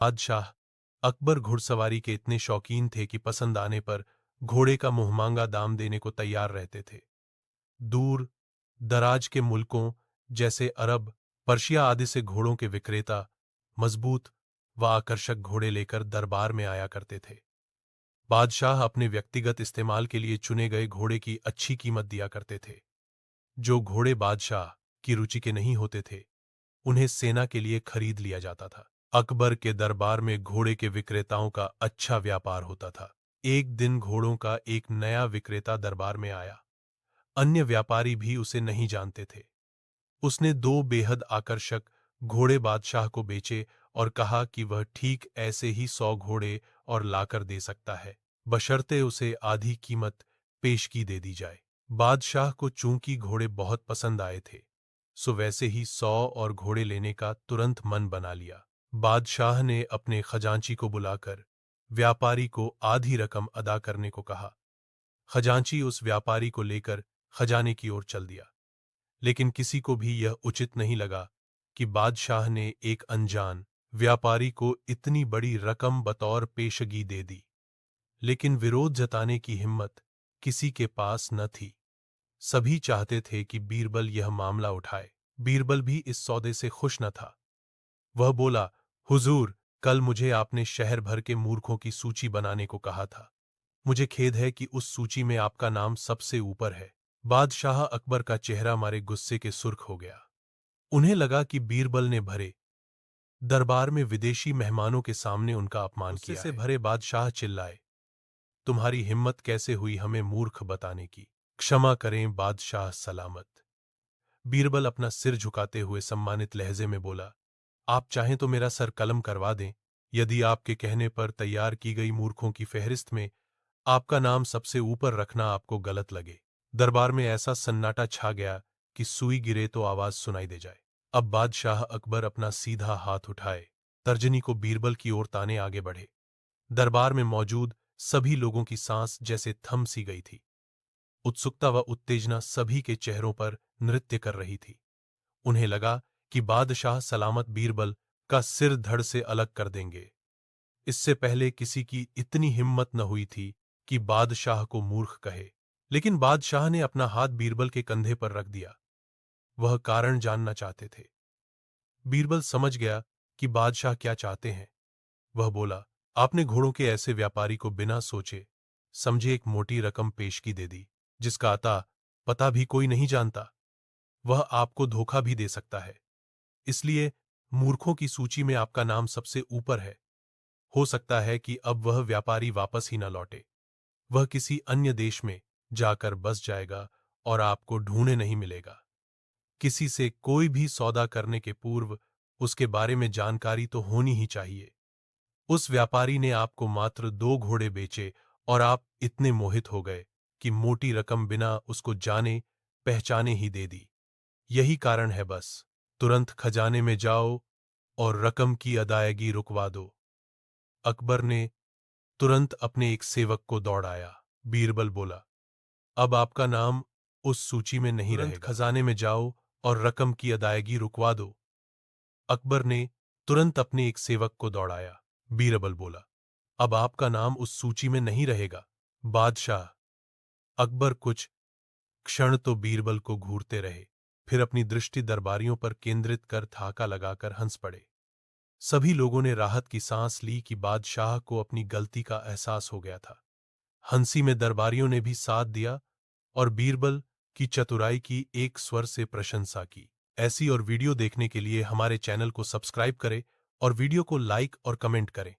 बादशाह अकबर घुड़सवारी के इतने शौकीन थे कि पसंद आने पर घोड़े का मुंहमांगा दाम देने को तैयार रहते थे। दूर दराज के मुल्कों जैसे अरब, पर्शिया आदि से घोड़ों के विक्रेता मजबूत व आकर्षक घोड़े लेकर दरबार में आया करते थे। बादशाह अपने व्यक्तिगत इस्तेमाल के लिए चुने गए घोड़े की अच्छी कीमत दिया करते थे। जो घोड़े बादशाह की रुचि के नहीं होते थे, उन्हें सेना के लिए खरीद लिया जाता था। अकबर के दरबार में घोड़े के विक्रेताओं का अच्छा व्यापार होता था। एक दिन घोड़ों का एक नया विक्रेता दरबार में आया। अन्य व्यापारी भी उसे नहीं जानते थे। उसने दो बेहद आकर्षक घोड़े बादशाह को बेचे और कहा कि वह ठीक ऐसे ही 100 घोड़े और लाकर दे सकता है, बशर्ते उसे आधी कीमत पेशगी दे दी जाए। बादशाह को चूंकि घोड़े बहुत पसंद आए थे, सो वैसे ही 100 और घोड़े लेने का तुरंत मन बना लिया। बादशाह ने अपने खजांची को बुलाकर व्यापारी को आधी रकम अदा करने को कहा। खजांची उस व्यापारी को लेकर खजाने की ओर चल दिया। लेकिन किसी को भी यह उचित नहीं लगा कि बादशाह ने एक अनजान व्यापारी को इतनी बड़ी रकम बतौर पेशगी दे दी। लेकिन विरोध जताने की हिम्मत किसी के पास न थी। सभी चाहते थे कि बीरबल यह मामला उठाए। बीरबल भी इस सौदे से खुश न था। वह बोला, हुजूर, कल मुझे आपने शहर भर के मूर्खों की सूची बनाने को कहा था। मुझे खेद है कि उस सूची में आपका नाम सबसे ऊपर है। बादशाह अकबर का चेहरा मारे गुस्से के सुर्ख हो गया। उन्हें लगा कि बीरबल ने भरे दरबार में विदेशी मेहमानों के सामने उनका अपमान किया है। गुस्से से भरे बादशाह चिल्लाए, तुम्हारी हिम्मत कैसे हुई हमें मूर्ख बताने की? क्षमा करें बादशाह सलामत। बीरबल अपना सिर झुकाते हुए सम्मानित लहजे में बोला, आप चाहें तो मेरा सर कलम करवा दें, यदि आपके कहने पर तैयार की गई मूर्खों की फहरिस्त में आपका नाम सबसे ऊपर रखना आपको गलत लगे। दरबार में ऐसा सन्नाटा छा गया कि सुई गिरे तो आवाज सुनाई दे जाए। अब बादशाह अकबर अपना सीधा हाथ उठाए तर्जनी को बीरबल की ओर ताने आगे बढ़े। दरबार में मौजूद सभी लोगों की सांस जैसे थम सी गई थी। उत्सुकता व उत्तेजना सभी के चेहरों पर नृत्य कर रही थी। उन्हें लगा कि बादशाह सलामत बीरबल का सिर धड़ से अलग कर देंगे। इससे पहले किसी की इतनी हिम्मत न हुई थी कि बादशाह को मूर्ख कहे। लेकिन बादशाह ने अपना हाथ बीरबल के कंधे पर रख दिया। वह कारण जानना चाहते थे। बीरबल समझ गया कि बादशाह क्या चाहते हैं। वह बोला, आपने घोड़ों के ऐसे व्यापारी को बिना सोचे समझे एक मोटी रकम पेशगी दे दी, जिसका अता पता भी कोई नहीं जानता। वह आपको धोखा भी दे सकता है। इसलिए मूर्खों की सूची में आपका नाम सबसे ऊपर है। हो सकता है कि अब वह व्यापारी वापस ही न लौटे। वह किसी अन्य देश में जाकर बस जाएगा और आपको ढूंढे नहीं मिलेगा। किसी से कोई भी सौदा करने के पूर्व उसके बारे में जानकारी तो होनी ही चाहिए। उस व्यापारी ने आपको मात्र 2 घोड़े बेचे और आप इतने मोहित हो गए कि मोटी रकम बिना उसको जाने पहचाने ही दे दी। यही कारण है बस। तुरंत खजाने में जाओ और रकम की अदायगी रुकवा दो। अकबर ने तुरंत अपने एक सेवक को दौड़ाया। बीरबल बोला, अब आपका नाम उस सूची में नहीं रहेगा। खजाने में जाओ और रकम की अदायगी रुकवा दो। अकबर ने तुरंत अपने एक सेवक को दौड़ाया। बीरबल बोला, अब आपका नाम उस सूची में नहीं रहेगा। बादशाह अकबर कुछ क्षण तो बीरबल को घूरते रहे, फिर अपनी दृष्टि दरबारियों पर केंद्रित कर थाका लगाकर हंस पड़े। सभी लोगों ने राहत की सांस ली कि बादशाह को अपनी गलती का एहसास हो गया था। हंसी में दरबारियों ने भी साथ दिया और बीरबल की चतुराई की एक स्वर से प्रशंसा की। ऐसी और वीडियो देखने के लिए हमारे चैनल को सब्सक्राइब करें और वीडियो को लाइक और कमेंट करें।